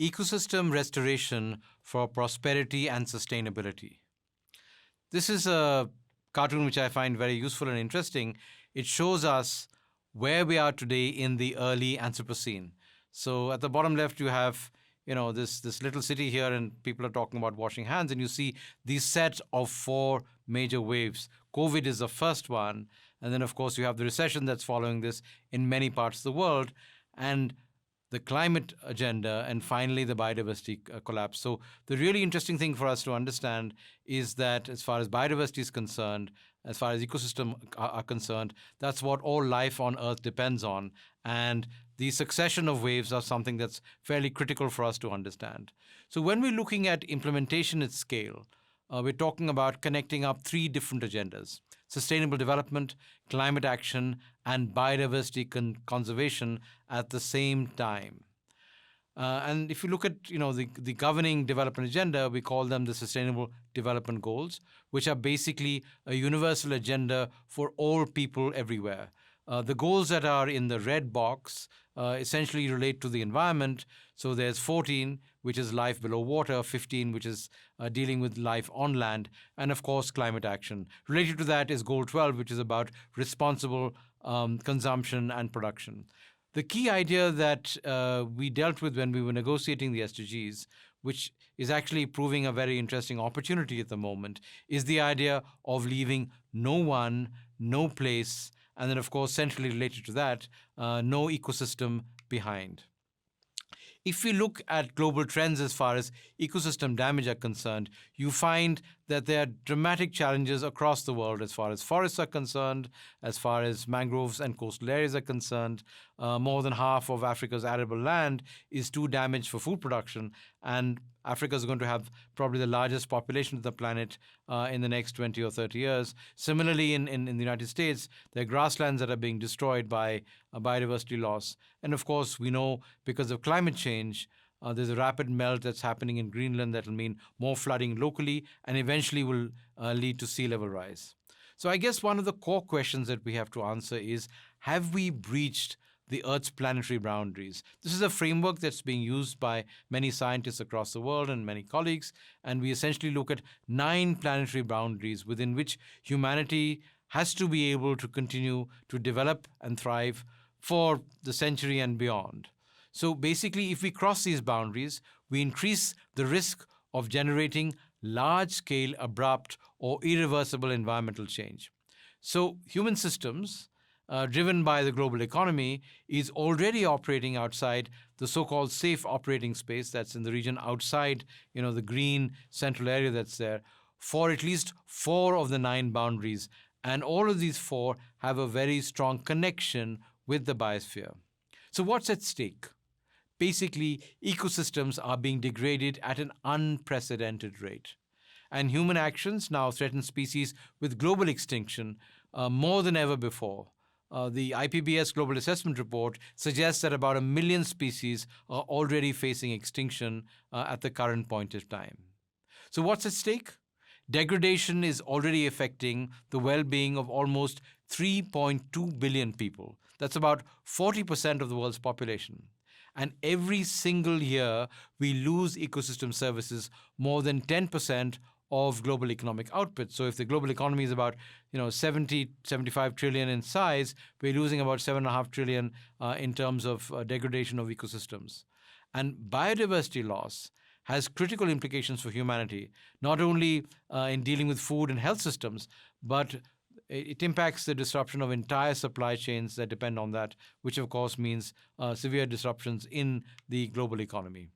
Ecosystem Restoration for Prosperity and Sustainability. This is a cartoon which I find very useful and interesting. It shows us where we are today in the early Anthropocene. So at the bottom left, you have this little city here, and people are talking about washing hands, and you see these set of four major waves. COVID is the first one, and then of course you have the recession that's following this in many parts of the world, and the climate agenda, and finally the biodiversity collapse. So the really interesting thing for us to understand is that as far as biodiversity is concerned, as far as ecosystems are concerned, that's what all life on Earth depends on. And the succession of waves are something that's fairly critical for us to understand. So when we're looking at implementation at scale, we're talking about connecting up three different agendas: sustainable development, climate action, and biodiversity conservation at the same time. And if you look at the governing development agenda, we call them the Sustainable Development Goals, which are basically a universal agenda for all people everywhere. The goals that are in the red box essentially relate to the environment. So there's 14, which is life below water, 15, which is dealing with life on land, and of course climate action. Related to that is goal 12, which is about responsible consumption and production. The key idea that we dealt with when we were negotiating the SDGs, which is actually proving a very interesting opportunity at the moment, is the idea of leaving no one, no place, and then of course centrally related to that, no ecosystem behind. If we look at global trends as far as ecosystem damage are concerned, you find that there are dramatic challenges across the world as far as forests are concerned, as far as mangroves and coastal areas are concerned. More than half of Africa's arable land is too damaged for food production, and Africa is going to have probably the largest population of the planet in the next 20 or 30 years. Similarly, in the United States, there are grasslands that are being destroyed by biodiversity loss. And of course, we know because of climate change, there's a rapid melt that's happening in Greenland that will mean more flooding locally and eventually will lead to sea level rise. So I guess one of the core questions that we have to answer is, have we breached the Earth's planetary boundaries? This is a framework that's being used by many scientists across the world and many colleagues, and we essentially look at 9 planetary boundaries within which humanity has to be able to continue to develop and thrive for the century and beyond. So basically, if we cross these boundaries, we increase the risk of generating large-scale, abrupt, or irreversible environmental change. So human systems, driven by the global economy, is already operating outside the so-called safe operating space that's in the region outside, the green central area that's there, for at least 4 of the 9 boundaries. And all of these 4 have a very strong connection with the biosphere. So what's at stake? Basically, ecosystems are being degraded at an unprecedented rate. And human actions now threaten species with global extinction more than ever before. The IPBES Global Assessment Report suggests that about 1 million species are already facing extinction at the current point of time. So what's at stake? Degradation is already affecting the well-being of almost 3.2 billion people. That's about 40% of the world's population. And every single year, we lose ecosystem services more than 10% of global economic output. So if the global economy is about 75 trillion in size, we're losing about 7.5 trillion in terms of degradation of ecosystems. And biodiversity loss has critical implications for humanity, not only in dealing with food and health systems, but it impacts the disruption of entire supply chains that depend on that, which of course means severe disruptions in the global economy.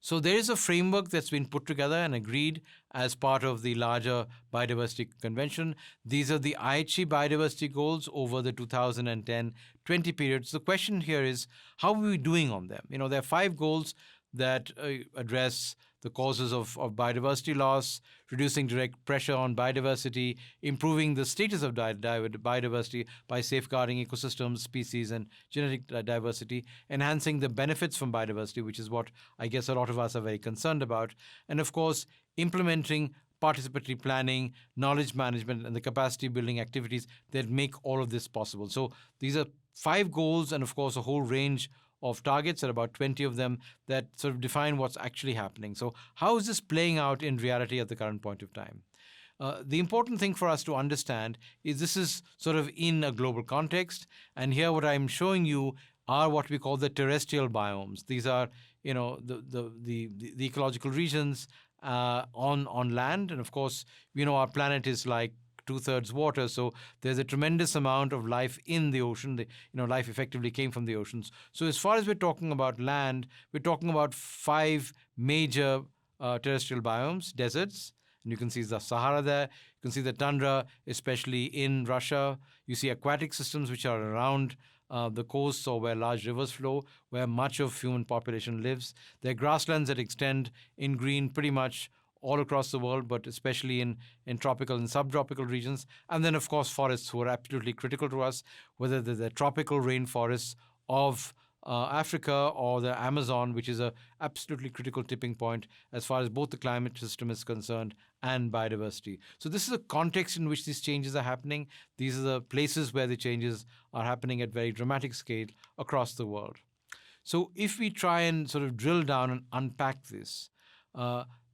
So there is a framework that's been put together and agreed as part of the larger Biodiversity Convention. These are the Aichi biodiversity goals over the 2010-20 period. So the question here is, how are we doing on them? There are 5 goals that address the causes of biodiversity loss, reducing direct pressure on biodiversity, improving the status of biodiversity by safeguarding ecosystems, species, and genetic diversity, enhancing the benefits from biodiversity, which is what I guess a lot of us are very concerned about, and of course, implementing participatory planning, knowledge management, and the capacity building activities that make all of this possible. So these are 5 goals and, of course, a whole range of targets. There are about 20 of them that sort of define what's actually happening. So how is this playing out in reality at the current point of time? The important thing for us to understand is this is sort of in a global context, and here what I'm showing you are what we call the terrestrial biomes. These are, the ecological regions on land, and of course, our planet is like 2/3 water, so there's a tremendous amount of life in the ocean. Life effectively came from the oceans. So as far as we're talking about land, we're talking about 5 major terrestrial biomes: deserts. And you can see the Sahara there. You can see the tundra, especially in Russia. You see aquatic systems which are around the coasts or where large rivers flow, where much of human population lives. There are grasslands that extend in green pretty much all across the world, but especially in tropical and subtropical regions. And then, of course, forests, who are absolutely critical to us, whether they're the tropical rainforests of Africa or the Amazon, which is a absolutely critical tipping point as far as both the climate system is concerned and biodiversity. So this is a context in which these changes are happening. These are the places where the changes are happening at very dramatic scale across the world. So if we try and sort of drill down and unpack this,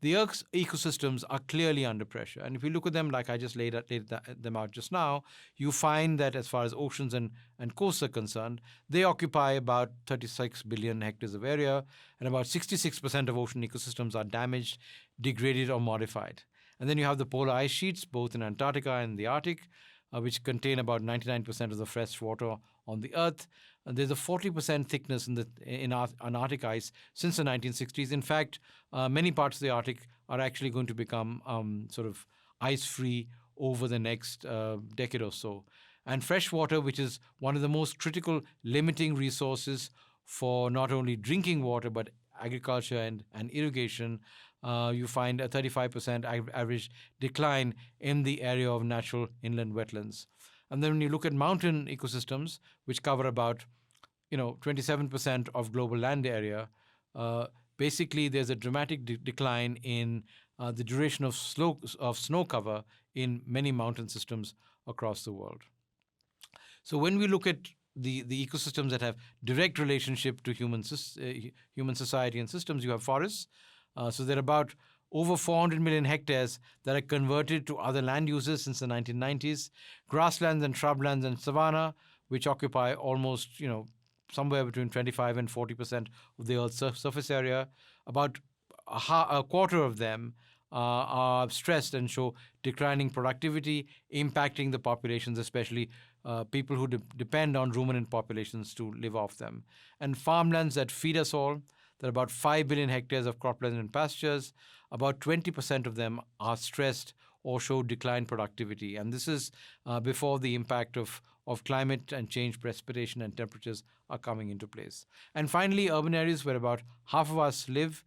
the Earth's ecosystems are clearly under pressure. And if you look at them, like I just laid them out just now, you find that as far as oceans and coasts are concerned, they occupy about 36 billion hectares of area, and about 66% of ocean ecosystems are damaged, degraded, or modified. And then you have the polar ice sheets, both in Antarctica and the Arctic, which contain about 99% of the fresh water on the Earth. And there's a 40% thickness in Arctic ice since the 1960s. In fact, many parts of the Arctic are actually going to become sort of ice-free over the next decade or so. And fresh water, which is one of the most critical limiting resources for not only drinking water, but agriculture and irrigation, you find a 35% average decline in the area of natural inland wetlands. And then when you look at mountain ecosystems, which cover about 27% of global land area, basically there's a dramatic decline in the duration of snow cover in many mountain systems across the world. So when we look at the ecosystems that have direct relationship to human society and systems, you have forests. So there are about over 400 million hectares that are converted to other land uses since the 1990s. Grasslands and shrublands and savanna, which occupy almost, somewhere between 25 and 40% of the Earth's surface area. About a quarter of them are stressed and show declining productivity, impacting the populations, especially people who depend on ruminant populations to live off them. And farmlands that feed us all, there are about 5 billion hectares of croplands and pastures. About 20% of them are stressed or show declined productivity. And this is before the impact of climate and change, precipitation and temperatures are coming into place. And finally, urban areas, where about half of us live.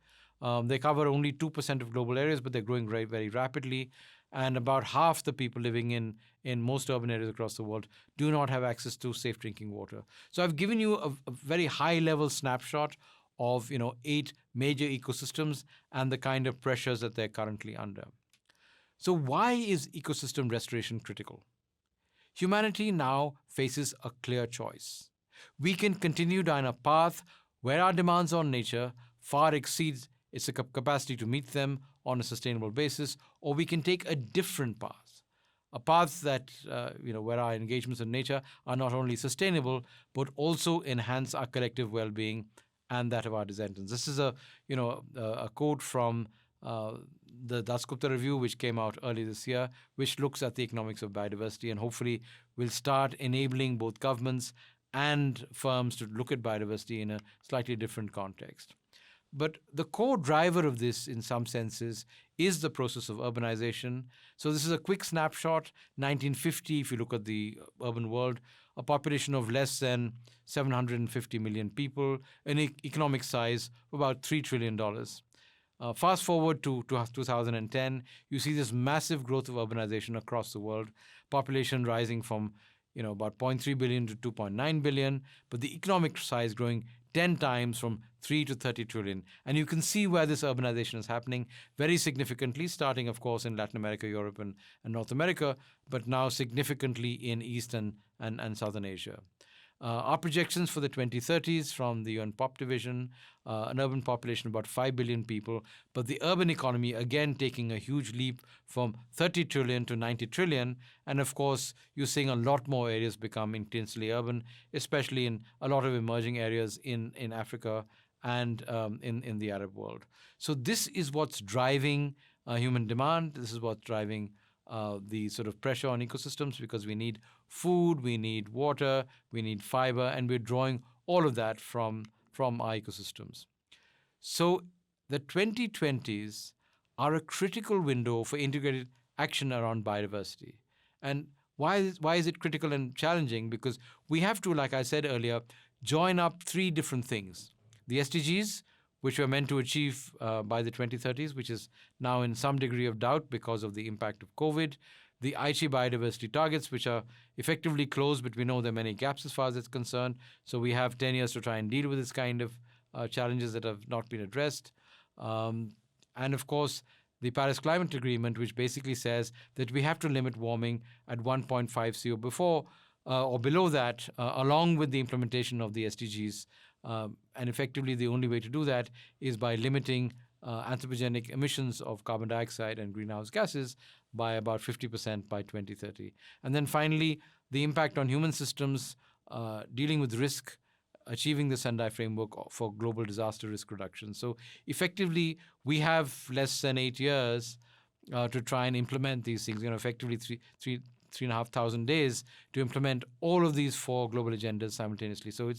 They cover only 2% of global areas, but they're growing very, very rapidly. And about half the people living in most urban areas across the world do not have access to safe drinking water. So I've given you a very high-level snapshot of 8 major ecosystems and the kind of pressures that they're currently under. So why is ecosystem restoration critical? Humanity now faces a clear choice. We can continue down a path where our demands on nature far exceeds its capacity to meet them on a sustainable basis, or we can take a different path, a path that where our engagements in nature are not only sustainable but also enhance our collective well-being and that of our descendants. This is a quote from the Dasgupta Review, which came out early this year, which looks at the economics of biodiversity and hopefully will start enabling both governments and firms to look at biodiversity in a slightly different context. But the core driver of this, in some senses, is the process of urbanization. So this is a quick snapshot. 1950, if you look at the urban world, a population of less than 750 million people, an economic size of about $3 trillion. Fast forward to 2010, you see this massive growth of urbanization across the world, population rising from about 0.3 billion to 2.9 billion, but the economic size growing 10 times from 3 to 30 trillion. And you can see where this urbanization is happening very significantly, starting, of course, in Latin America, Europe, and North America, but now significantly in East and Southern Asia. Our projections for the 2030s from the UN Pop Division, an urban population of about 5 billion people, but the urban economy again taking a huge leap from 30 trillion to 90 trillion. And of course, you're seeing a lot more areas become intensely urban, especially in a lot of emerging areas in Africa and in the Arab world. So this is what's driving human demand. This is what's driving the sort of pressure on ecosystems, because we need food, we need water, we need fiber, and we're drawing all of that from our ecosystems. So the 2020s are a critical window for integrated action around biodiversity. And why is it critical and challenging? Because we have to, like I said earlier, join up three different things. The SDGs, which we're meant to achieve by the 2030s, which is now in some degree of doubt because of the impact of COVID. The Aichi biodiversity targets, which are effectively closed, but we know there are many gaps as far as it's concerned. So we have 10 years to try and deal with this kind of challenges that have not been addressed. And of course, the Paris Climate Agreement, which basically says that we have to limit warming at 1.5 CO before or below that, along with the implementation of the SDGs. And effectively, the only way to do that is by limiting anthropogenic emissions of carbon dioxide and greenhouse gases by about 50% by 2030. And then finally, the impact on human systems, dealing with risk, achieving the Sendai framework for global disaster risk reduction. So effectively, we have less than 8 years to try and implement these things. Effectively 3,500 days to implement all of these 4 global agendas simultaneously. So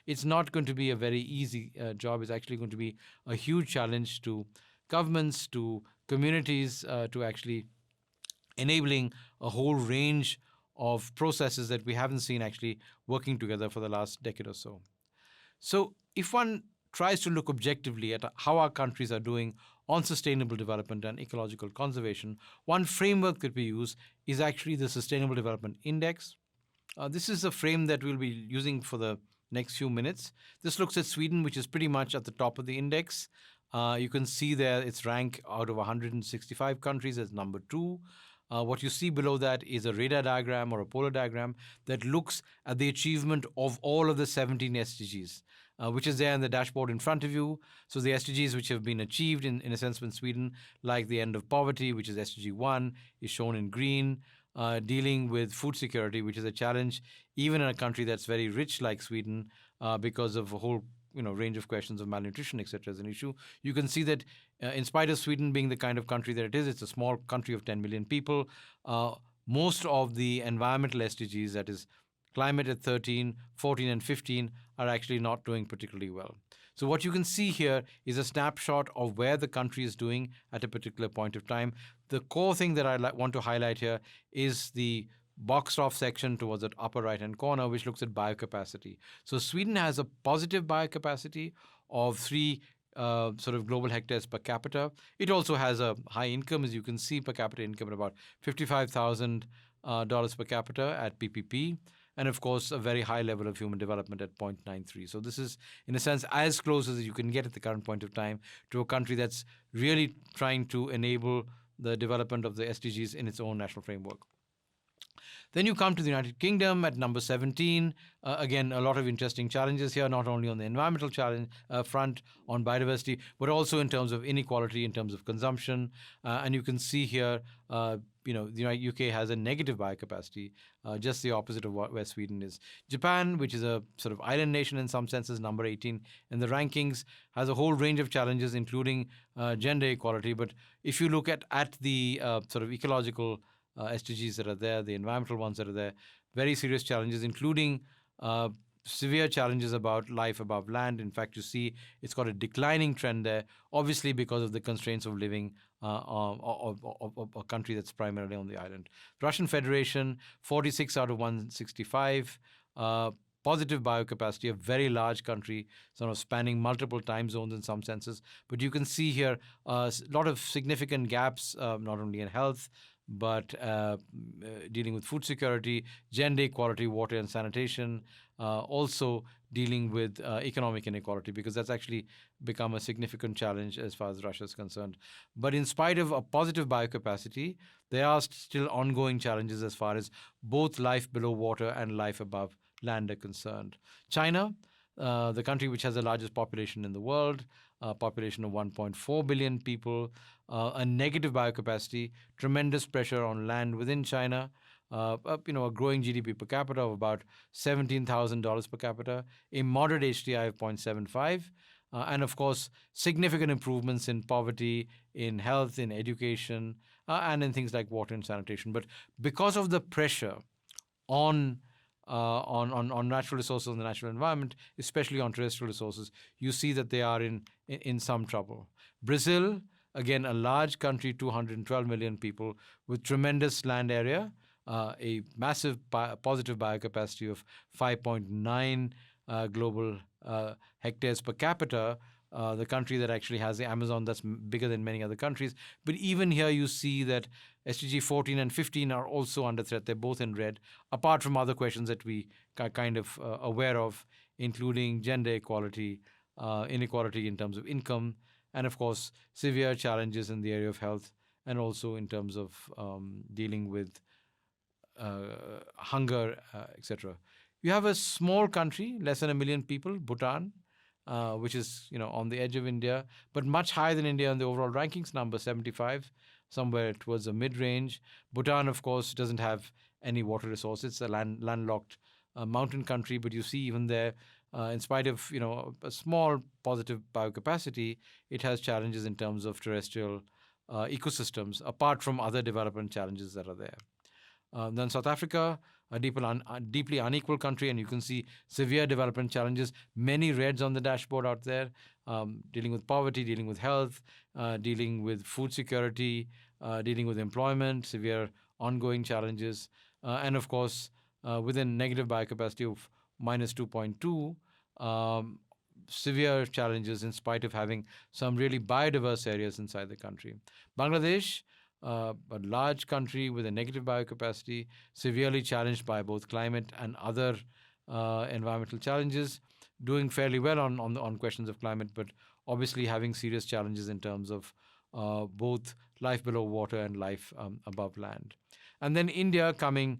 it's not going to be a very easy job. It's actually going to be a huge challenge to governments, to communities, to actually enabling a whole range of processes that we haven't seen actually working together for the last decade or so. So if one tries to look objectively at how our countries are doing on sustainable development and ecological conservation, one framework that we use is actually the Sustainable Development Index. This is a frame that we'll be using for the next few minutes. This looks at Sweden, which is pretty much at the top of the index. You can see there its rank out of 165 countries as number 2. What you see below that is a radar diagram or a polar diagram that looks at the achievement of all of the 17 SDGs, which is there in the dashboard in front of you. So the SDGs which have been achieved in a sense in Sweden, like the end of poverty, which is SDG 1, is shown in green. Dealing with food security, which is a challenge even in a country that's very rich like Sweden, because of a whole range of questions of malnutrition, etc. as an issue. You can see that in spite of Sweden being the kind of country that it is, it's a small country of 10 million people. Most of the environmental SDGs, that is climate at 13, 14, and 15, are actually not doing particularly well. So what you can see here is a snapshot of where the country is doing at a particular point of time. The core thing that I want to highlight here is the boxed off section towards the upper right-hand corner, which looks at biocapacity. So Sweden has a positive biocapacity of 3 sort of global hectares per capita. It also has a high income, as you can see, per capita income at about $55,000 per capita at PPP. And of course, a very high level of human development at 0.93. So this is, in a sense, as close as you can get at the current point of time to a country that's really trying to enable the development of the SDGs in its own national framework. Then you come to the United Kingdom at number 17. Again, a lot of interesting challenges here, not only on the environmental challenge front on biodiversity, but also in terms of inequality, in terms of consumption. And you can see here, the UK has a negative biocapacity, just the opposite of where Sweden is. Japan, which is a sort of island nation in some senses, number 18 in the rankings, has a whole range of challenges, including gender equality. But if you look at the sort of ecological SDGs that are there, the environmental ones that are there, very serious challenges, including severe challenges about life above land. In fact, you see it's got a declining trend there, obviously because of the constraints of living of a country that's primarily on the island. Russian Federation, 46 out of 165. Positive biocapacity, a very large country, sort of spanning multiple time zones in some senses. But you can see here a lot of significant gaps, not only in health, but dealing with food security, gender equality, water and sanitation, also dealing with economic inequality, because that's actually become a significant challenge as far as Russia is concerned. But in spite of a positive biocapacity, there are still ongoing challenges as far as both life below water and life above land are concerned. China, the country which has the largest population in the world, a population of 1.4 billion people, a negative biocapacity, tremendous pressure on land within China, a growing GDP per capita of about $17,000 per capita, a moderate HDI of 0.75, and of course, significant improvements in poverty, in health, in education, and in things like water and sanitation. But because of the pressure on natural resources and the natural environment, especially on terrestrial resources, you see that they are in some trouble. Brazil, again, a large country, 212 million people, with tremendous land area, a massive positive biocapacity of 5.9 global hectares per capita, the country that actually has the Amazon that's bigger than many other countries. But even here you see that SDG 14 and 15 are also under threat. They're both in red, apart from other questions that we are kind of aware of, including gender equality, inequality in terms of income, and of course, severe challenges in the area of health, and also in terms of dealing with hunger, etc. You have a small country, less than 1 million people, Bhutan, which is on the edge of India, but much higher than India on the overall rankings, number 75, somewhere towards the mid-range. Bhutan, of course, doesn't have any water resources. It's a landlocked mountain country, but you see even there, in spite of a small positive biocapacity, it has challenges in terms of terrestrial ecosystems, apart from other development challenges that are there. Then South Africa, a deeply unequal country, and you can see severe development challenges, many reds on the dashboard out there, dealing with poverty, dealing with health, dealing with food security, dealing with employment, severe ongoing challenges, and of course, with a negative biocapacity of minus 2.2, severe challenges in spite of having some really biodiverse areas inside the country. Bangladesh, a large country with a negative biocapacity, severely challenged by both climate and other environmental challenges, doing fairly well on questions of climate, but obviously having serious challenges in terms of both life below water and life above land. And then India coming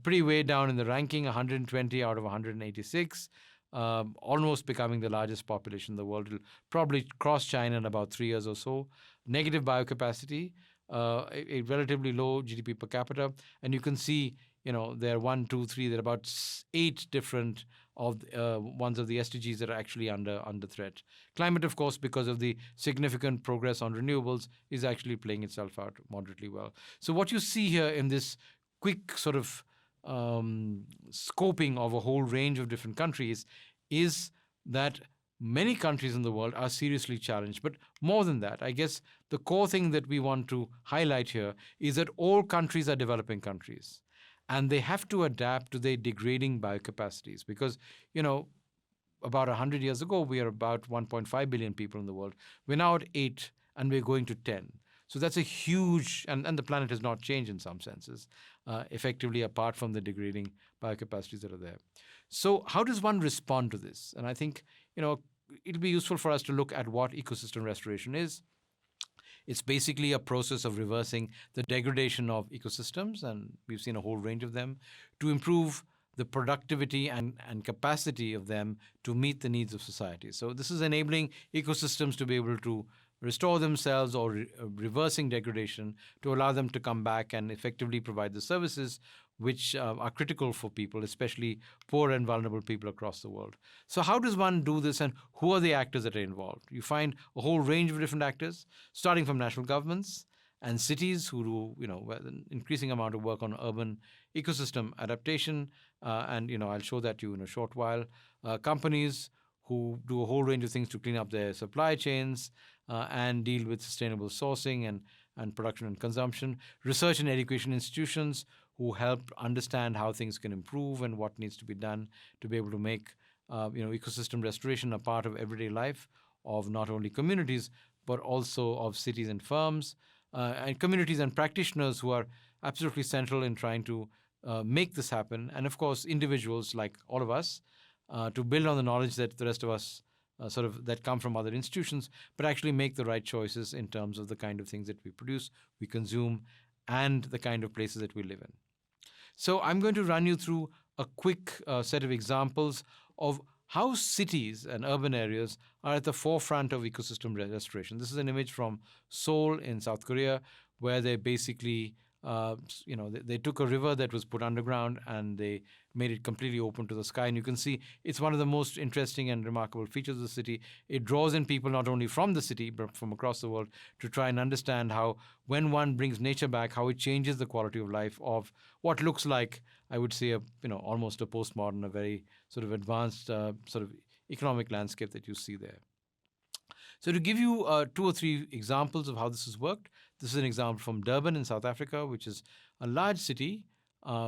pretty way down in the ranking, 120 out of 186, almost becoming the largest population in the world. It'll probably cross China in about 3 years or so. Negative biocapacity, a relatively low GDP per capita, and you can see, there are 1, 2, 3. There are about 8 different of ones of the SDGs that are actually under threat. Climate, of course, because of the significant progress on renewables, is actually playing itself out moderately well. So what you see here in this quick sort of scoping of a whole range of different countries is that many countries in the world are seriously challenged. But more than that, I guess the core thing that we want to highlight here is that all countries are developing countries, and they have to adapt to their degrading biocapacities, because, about 100 years ago, we are about 1.5 billion people in the world. We're now at 8, and we're going to 10. So that's a huge, and the planet has not changed in some senses, effectively, apart from the degrading biocapacities that are there. So how does one respond to this? And I think, it'll be useful for us to look at what ecosystem restoration is. It's basically a process of reversing the degradation of ecosystems, and we've seen a whole range of them, to improve the productivity and capacity of them to meet the needs of society. So this is enabling ecosystems to be able to restore themselves, or reversing degradation to allow them to come back and effectively provide the services which are critical for people, especially poor and vulnerable people across the world. So how does one do this, and who are the actors that are involved? You find a whole range of different actors, starting from national governments and cities who do an increasing amount of work on urban ecosystem adaptation, and I'll show that to you in a short while. Companies who do a whole range of things to clean up their supply chains and deal with sustainable sourcing and production and consumption. Research and education institutions who help understand how things can improve and what needs to be done to be able to make ecosystem restoration a part of everyday life of not only communities but also of cities and firms. and communities and practitioners who are absolutely central in trying to make this happen. And of course, individuals like all of us to build on the knowledge that the rest of us that come from other institutions, but actually make the right choices in terms of the kind of things that we produce, we consume, and the kind of places that we live in. So I'm going to run you through a quick set of examples of how cities and urban areas are at the forefront of ecosystem restoration. This is an image from Seoul in South Korea, where they basically, they took a river that was put underground and they made it completely open to the sky. And you can see it's one of the most interesting and remarkable features of the city. It draws in people not only from the city, but from across the world to try and understand how, when one brings nature back, how it changes the quality of life of what looks like, I would say, almost a postmodern, a very sort of advanced economic landscape that you see there. So to give you 2 or 3 examples of how this has worked, this is an example from Durban in South Africa, which is a large city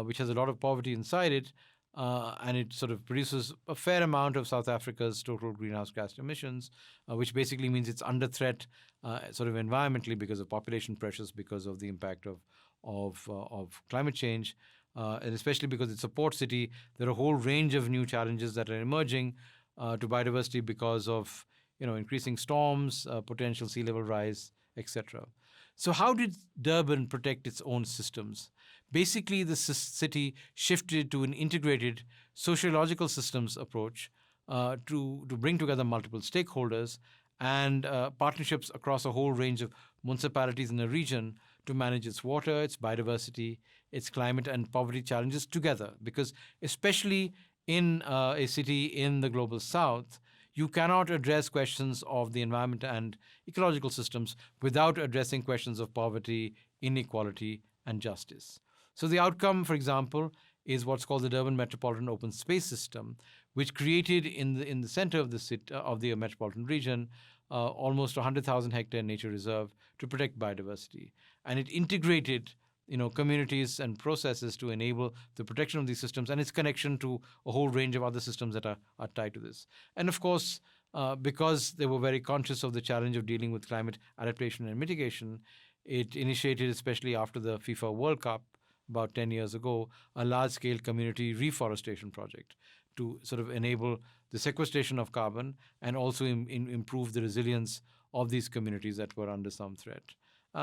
which has a lot of poverty inside it, and it sort of produces a fair amount of South Africa's total greenhouse gas emissions, which basically means it's under threat environmentally because of population pressures, because of the impact of climate change, and especially because it's a port city. There are a whole range of new challenges that are emerging to biodiversity because of increasing storms, potential sea level rise, etc. So how did Durban protect its own systems? Basically, the city shifted to an integrated sociological systems approach to bring together multiple stakeholders and partnerships across a whole range of municipalities in the region to manage its water, its biodiversity, its climate and poverty challenges together. Because especially in a city in the global south, you cannot address questions of the environment and ecological systems without addressing questions of poverty, inequality, and justice. So the outcome, for example, is what's called the Durban Metropolitan Open Space System, which created in the center of the city, of the metropolitan region, almost 100,000 hectare nature reserve to protect biodiversity, and it integrated communities and processes to enable the protection of these systems and its connection to a whole range of other systems that are tied to this. And of course, because they were very conscious of the challenge of dealing with climate adaptation and mitigation, it initiated, especially after the FIFA World Cup about 10 years ago, a large-scale community reforestation project to sort of enable the sequestration of carbon and also improve the resilience of these communities that were under some threat.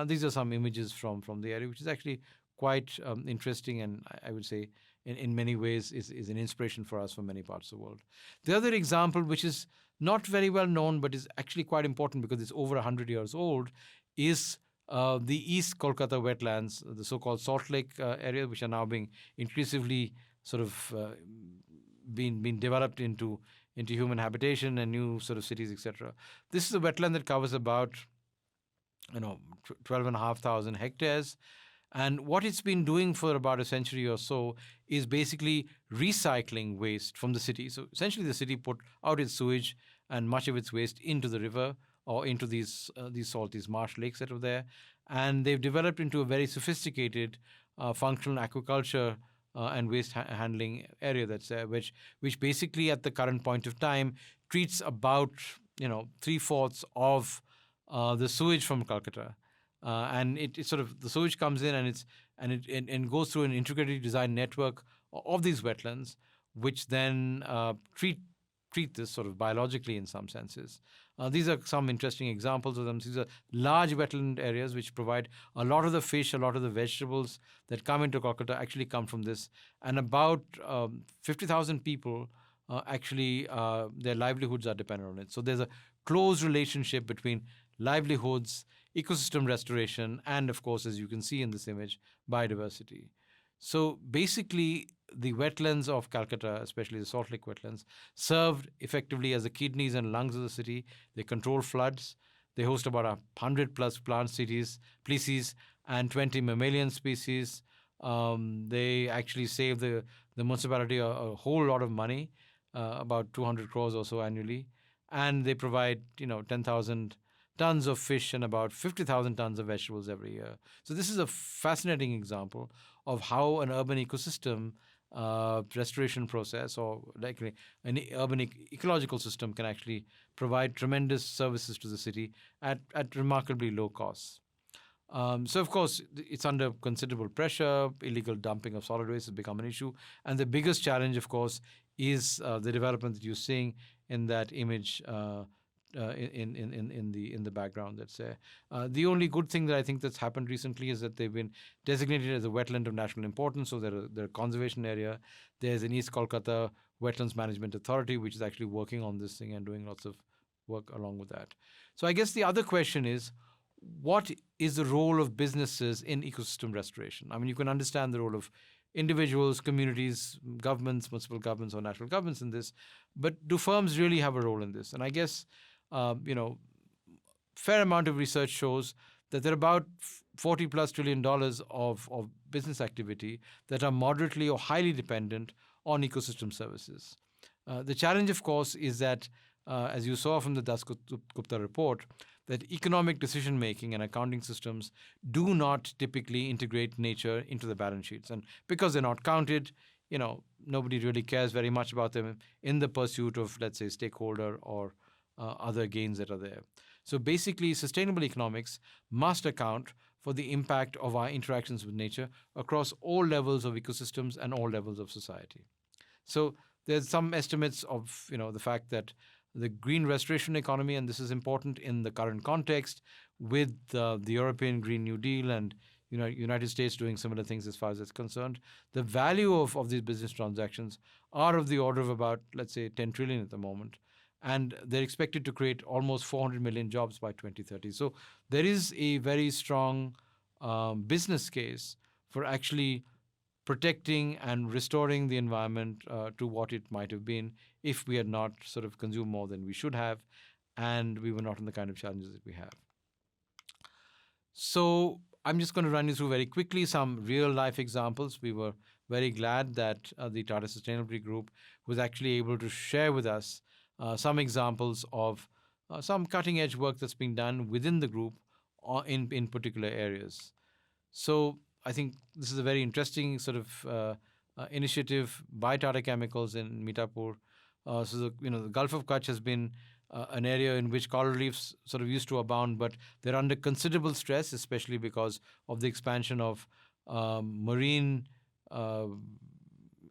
These are some images from the area, which is actually quite interesting, and I would say in many ways is an inspiration for us from many parts of the world. The other example, which is not very well known but is actually quite important because it's over 100 years old, is the East Kolkata wetlands, the so-called Salt Lake area, which are now being increasingly being developed into human habitation and new sort of cities, etc. This is a wetland that covers about 12,500 hectares. And what it's been doing for about a century or so is basically recycling waste from the city. So essentially the city put out its sewage and much of its waste into the river or into these marsh lakes that are there. And they've developed into a very sophisticated functional aquaculture and waste handling area that's there, which basically at the current point of time treats about 3/4 of the sewage from Calcutta, and it sort of the sewage comes in and goes through an integrated design network of these wetlands, which then treat this sort of biologically in some senses. These are some interesting examples of them. These are large wetland areas which provide a lot of the fish, a lot of the vegetables that come into Calcutta actually come from this, and about 50,000 people actually their livelihoods are dependent on it. So there's a close relationship between livelihoods, ecosystem restoration, and of course, as you can see in this image, biodiversity. So basically, the wetlands of Calcutta, especially the Salt Lake wetlands, served effectively as the kidneys and lungs of the city. They control floods. They host about 100 plus plant species and 20 mammalian species. They actually save the municipality a whole lot of money, about 200 crores or so annually. And they provide 10,000 tons of fish and about 50,000 tons of vegetables every year. So this is a fascinating example of how an urban ecosystem restoration process, or likely an urban ecological system, can actually provide tremendous services to the city at remarkably low costs. So, of course, it's under considerable pressure. Illegal dumping of solid waste has become an issue. And the biggest challenge, of course, is the development that you're seeing in that image in the background that's there. The only good thing that I think that's happened recently is that they've been designated as a wetland of national importance, so they're a conservation area. There's an East Kolkata Wetlands Management Authority, which is actually working on this thing and doing lots of work along with that. So I guess the other question is, what is the role of businesses in ecosystem restoration? I mean, you can understand the role of individuals, communities, governments, municipal governments, or national governments in this, but do firms really have a role in this? And I guess, fair amount of research shows that there are about $40 plus trillion of business activity that are moderately or highly dependent on ecosystem services. The challenge, of course, is that, as you saw from the Das Gupta report, that economic decision-making and accounting systems do not typically integrate nature into the balance sheets. And because they're not counted, nobody really cares very much about them in the pursuit of, let's say, stakeholder or other gains that are there. So basically, sustainable economics must account for the impact of our interactions with nature across all levels of ecosystems and all levels of society. So there's some estimates of the fact that the green restoration economy, and this is important in the current context with the European Green New Deal and United States doing similar things as far as it's concerned, the value of these business transactions are of the order of about, let's say, 10 trillion at the moment. And they're expected to create almost 400 million jobs by 2030. So there is a very strong business case for actually protecting and restoring the environment to what it might have been if we had not sort of consumed more than we should have, and we were not in the kind of challenges that we have. So I'm just going to run you through very quickly some real-life examples. We were very glad that the Tata Sustainability Group was actually able to share with us some examples of some cutting-edge work that's being done within the group in particular areas. So I think this is a very interesting sort of initiative by Tata Chemicals in Mitapur. So the Gulf of Kutch has been an area in which coral reefs sort of used to abound, but they're under considerable stress, especially because of the expansion of marine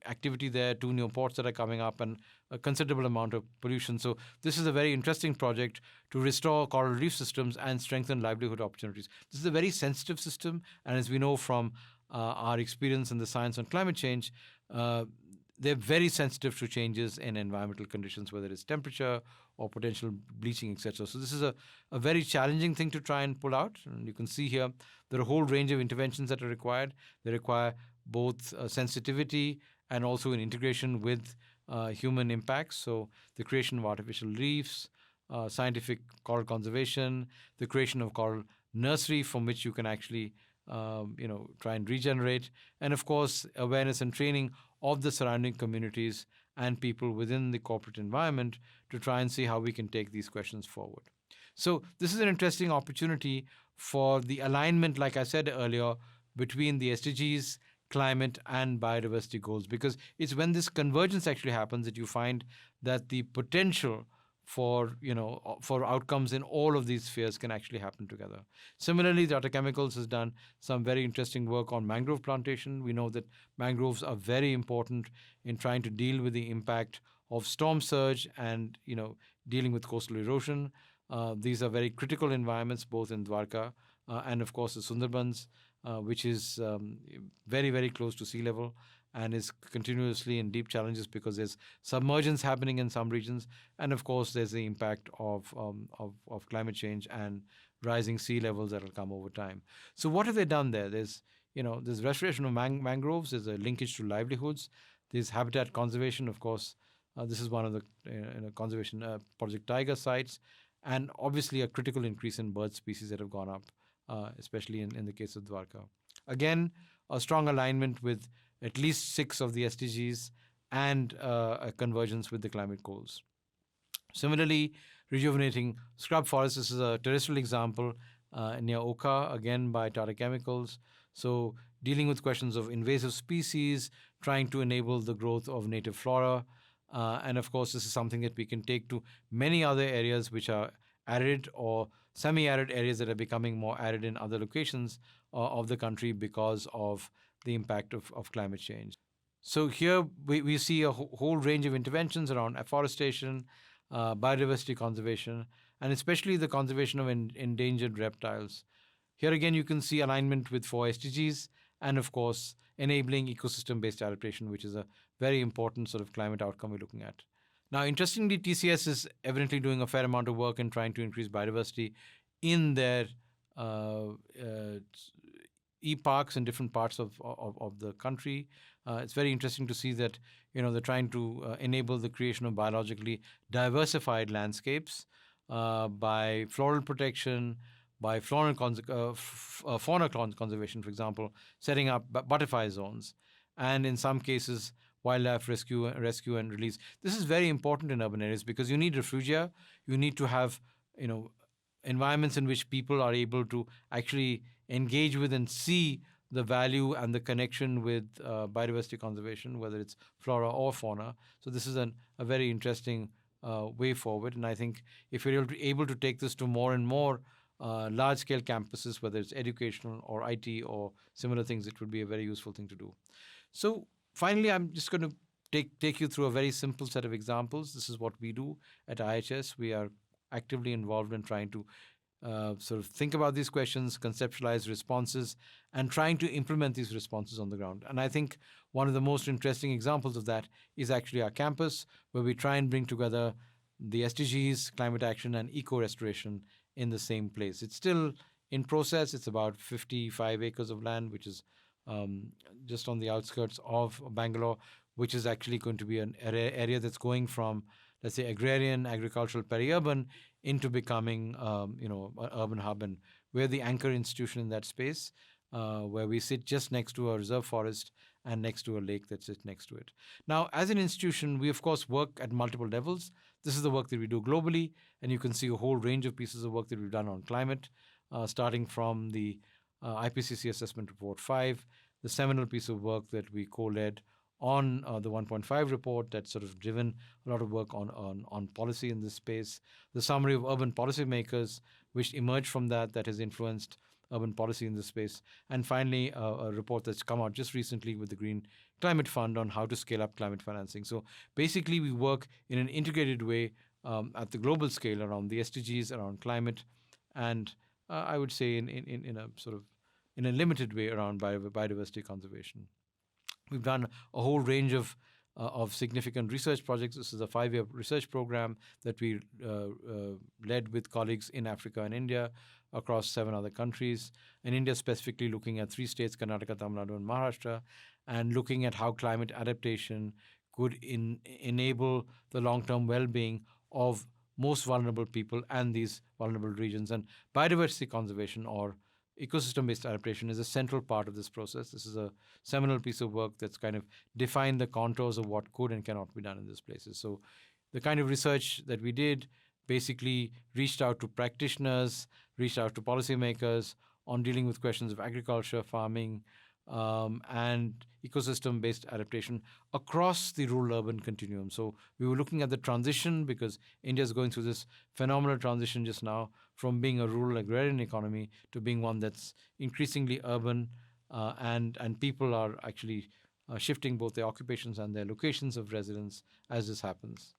activity there, 2 new ports that are coming up, and a considerable amount of pollution. So this is a very interesting project to restore coral reef systems and strengthen livelihood opportunities. This is a very sensitive system, and as we know from our experience in the science on climate change, they're very sensitive to changes in environmental conditions, whether it's temperature or potential bleaching, etc. So this is a very challenging thing to try and pull out. And you can see here there are a whole range of interventions that are required. They require both sensitivity and also an integration with human impacts. So the creation of artificial reefs, scientific coral conservation, the creation of coral nursery from which you can actually try and regenerate, and of course awareness and training of the surrounding communities and people within the corporate environment to try and see how we can take these questions forward. So this is an interesting opportunity for the alignment, like I said earlier, between the SDGs, climate and biodiversity goals, because it's when this convergence actually happens that you find that the potential for outcomes in all of these spheres can actually happen together. Similarly, Tata Chemicals has done some very interesting work on mangrove plantation. We know that mangroves are very important in trying to deal with the impact of storm surge and dealing with coastal erosion. These are very critical environments both in Dwarka and of course the Sundarbans, which is very, very close to sea level and is continuously in deep challenges because there's submergence happening in some regions, and of course there's the impact of climate change and rising sea levels that will come over time. So what have they done there? There's restoration of mangroves. There's a linkage to livelihoods. There's habitat conservation. Of course, this is one of the conservation Project Tiger sites, and obviously a critical increase in bird species that have gone up, especially in the case of Dwarka. Again, a strong alignment with at least 6 of the SDGs and a convergence with the climate goals. Similarly, rejuvenating scrub forests. This is a terrestrial example near Oka, again by Tata Chemicals. So dealing with questions of invasive species, trying to enable the growth of native flora. And of course, this is something that we can take to many other areas which are arid or semi-arid areas that are becoming more arid in other locations of the country because of the impact of climate change. So here we see a whole range of interventions around afforestation, biodiversity conservation, and especially the conservation of endangered reptiles. Here again, you can see alignment with 4 SDGs and, of course, enabling ecosystem-based adaptation, which is a very important sort of climate outcome we're looking at. Now, interestingly, TCS is evidently doing a fair amount of work in trying to increase biodiversity in their e-parks in different parts of the country. It's very interesting to see that they're trying to enable the creation of biologically diversified landscapes by floral protection, by fauna conservation, for example, setting up butterfly zones, and in some cases wildlife rescue and release. This is very important in urban areas because you need refugia. You need to have environments in which people are able to actually engage with and see the value and the connection with biodiversity conservation, whether it's flora or fauna. So this is a very interesting way forward. And I think if you're able to take this to more and more large-scale campuses, whether it's educational or IT or similar things, it would be a very useful thing to do. So finally, I'm just going to take you through a very simple set of examples. This is what we do at IHS. We are actively involved in trying to sort of think about these questions, conceptualize responses, and trying to implement these responses on the ground. And I think one of the most interesting examples of that is actually our campus, where we try and bring together the SDGs, climate action, and eco-restoration in the same place. It's still in process. It's about 55 acres of land, which is just on the outskirts of Bangalore, which is actually going to be an area that's going from, let's say, agrarian, agricultural, peri-urban into becoming, an urban hub. And we're the anchor institution in that space, where we sit just next to a reserve forest and next to a lake that sits next to it. Now, as an institution, we, of course, work at multiple levels. This is the work that we do globally, and you can see a whole range of pieces of work that we've done on climate, starting from the IPCC Assessment Report 5, the seminal piece of work that we co-led on the 1.5 report that's sort of driven a lot of work on policy in this space, the summary of urban policymakers, which emerged from that has influenced urban policy in this space, and finally a report that's come out just recently with the Green Climate Fund on how to scale up climate financing. So basically we work in an integrated way at the global scale around the SDGs, around climate, and I would say in a sort of in a limited way around biodiversity conservation. We've done a whole range of significant research projects. This is a 5-year research program that we led with colleagues in Africa and India across 7 other countries. In India, specifically looking at 3 states, Karnataka, Tamil Nadu, and Maharashtra, and looking at how climate adaptation could enable the long-term well-being of most vulnerable people and these vulnerable regions. And biodiversity conservation or ecosystem-based adaptation is a central part of this process. This is a seminal piece of work that's kind of defined the contours of what could and cannot be done in these places. So the kind of research that we did basically reached out to practitioners, reached out to policymakers on dealing with questions of agriculture, farming, and ecosystem-based adaptation across the rural-urban continuum. So we were looking at the transition because India is going through this phenomenal transition just now from being a rural agrarian economy to being one that's increasingly urban, and people are actually shifting both their occupations and their locations of residence as this happens.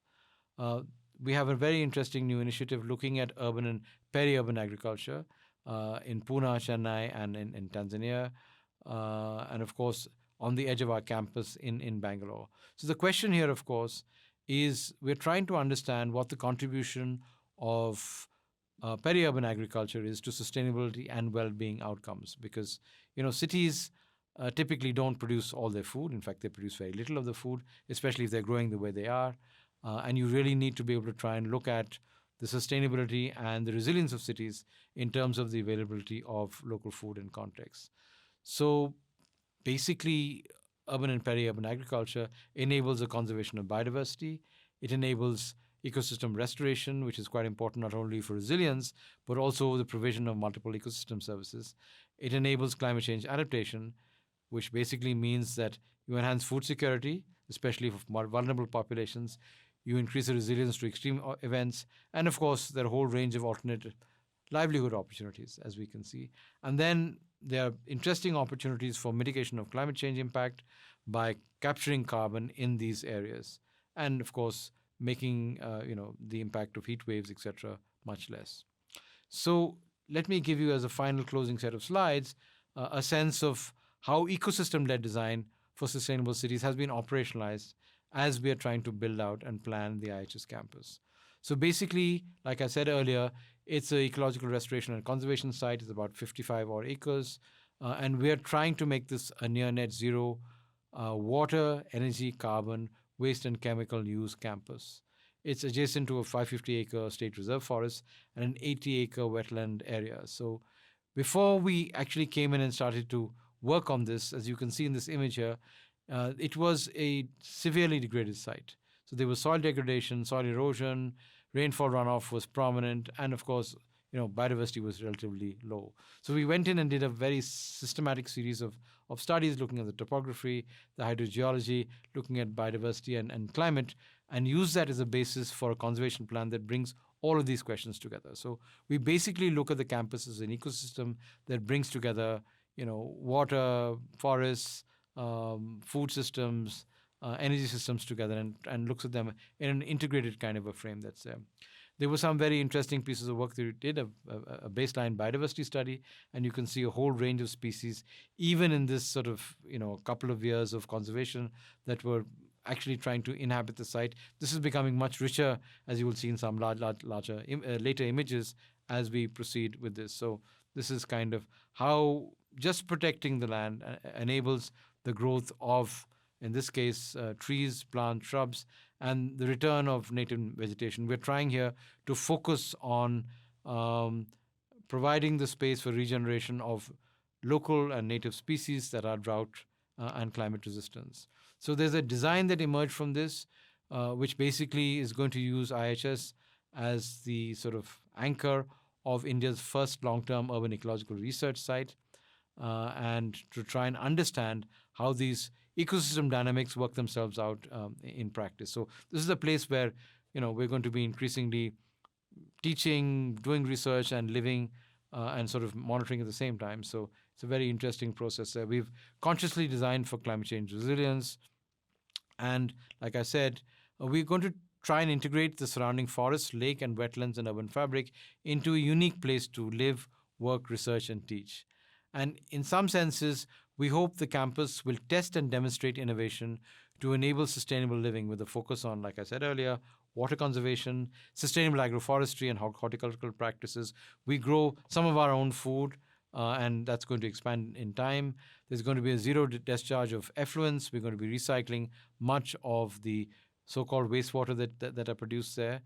We have a very interesting new initiative looking at urban and peri-urban agriculture in Pune, Chennai, and in Tanzania, and of course on the edge of our campus in Bangalore. So the question here, of course, is we're trying to understand what the contribution of peri-urban agriculture is to sustainability and well-being outcomes, because cities typically don't produce all their food. In fact, they produce very little of the food, especially if they're growing the way they are. And you really need to be able to try and look at the sustainability and the resilience of cities in terms of the availability of local food and context. So basically, urban and peri-urban agriculture enables the conservation of biodiversity. It enables ecosystem restoration, which is quite important not only for resilience, but also the provision of multiple ecosystem services. It enables climate change adaptation, which basically means that you enhance food security, especially for more vulnerable populations. you increase the resilience to extreme events, and of course, there are a whole range of alternate livelihood opportunities, as we can see. And then there are interesting opportunities for mitigation of climate change impact by capturing carbon in these areas, and of course, making the impact of heat waves, etc., much less. So let me give you, as a final closing set of slides, a sense of how ecosystem-led design for sustainable cities has been operationalized as we are trying to build out and plan the IHS campus. So basically, like I said earlier, it's an ecological restoration and conservation site. It's about 55 odd acres. And we are trying to make this a near net zero water, energy, carbon, waste and chemical use campus. It's adjacent to a 550-acre state reserve forest and an 80-acre wetland area. So before we actually came in and started to work on this, as you can see in this image here, it was a severely degraded site. So there was soil degradation, soil erosion, rainfall runoff was prominent, and of course, biodiversity was relatively low. So we went in and did a very systematic series of studies looking at the topography, the hydrogeology, looking at biodiversity and climate, and used that as a basis for a conservation plan that brings all of these questions together. So we basically look at the campus as an ecosystem that brings together, water, forests, food systems, energy systems together, and looks at them in an integrated kind of a frame that's there. There were some very interesting pieces of work that we did, a baseline biodiversity study, and you can see a whole range of species, even in this sort of, couple of years of conservation, that were actually trying to inhabit the site. This is becoming much richer, as you will see in some later images as we proceed with this. So this is kind of how just protecting the land enables the growth of, in this case, trees, plants, shrubs, and the return of native vegetation. We're trying here to focus on providing the space for regeneration of local and native species that are drought and climate resistance. So there's a design that emerged from this, which basically is going to use IHS as the sort of anchor of India's first long-term urban ecological research site, and to try and understand how these ecosystem dynamics work themselves out in practice. So this is a place where we're going to be increasingly teaching, doing research, and living and sort of monitoring at the same time. So it's a very interesting process. We've consciously designed for climate change resilience, and like I said, we're going to try and integrate the surrounding forest, lake, and wetlands and urban fabric into a unique place to live, work, research, and teach. And in some senses, we hope the campus will test and demonstrate innovation to enable sustainable living with a focus on, like I said earlier, water conservation, sustainable agroforestry, and horticultural practices. We grow some of our own food, and that's going to expand in time. There's going to be a zero discharge of effluents. We're going to be recycling much of the so-called wastewater that are produced there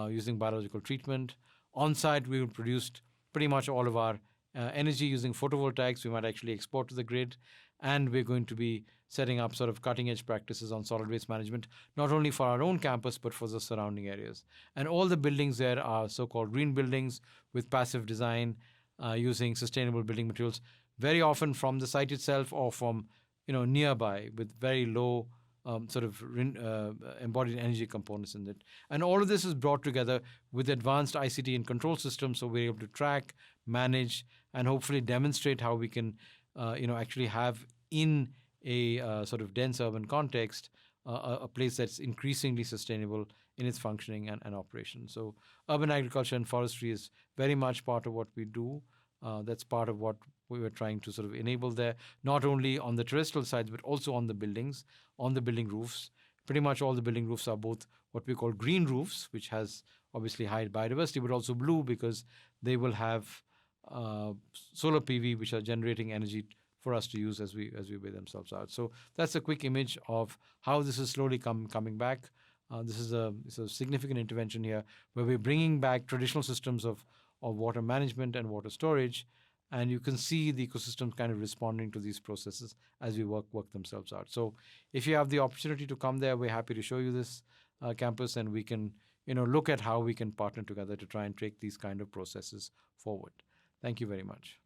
using biological treatment. On-site, we will produce pretty much all of our energy using photovoltaics. We might actually export to the grid, and we're going to be setting up sort of cutting-edge practices on solid waste management, not only for our own campus, but for the surrounding areas. And all the buildings there are so-called green buildings with passive design using sustainable building materials, very often from the site itself or from nearby, with very low embodied energy components in it. And all of this is brought together with advanced ICT and control systems, so we're able to track, manage, and hopefully demonstrate how we can actually have in a sort of dense urban context a place that's increasingly sustainable in its functioning and operation. So urban agriculture and forestry is very much part of what we do. That's part of what we were trying to sort of enable there, not only on the terrestrial sides, but also on the buildings, on the building roofs. Pretty much all the building roofs are both what we call green roofs, which has obviously high biodiversity, but also blue because they will have solar PV, which are generating energy for us to use as we weigh themselves out. So that's a quick image of how this is slowly coming back. This is a significant intervention here where we're bringing back traditional systems of water management and water storage, and you can see the ecosystem kind of responding to these processes as we work themselves out. So if you have the opportunity to come there, we're happy to show you this campus, and we can look at how we can partner together to try and take these kind of processes forward. Thank you very much.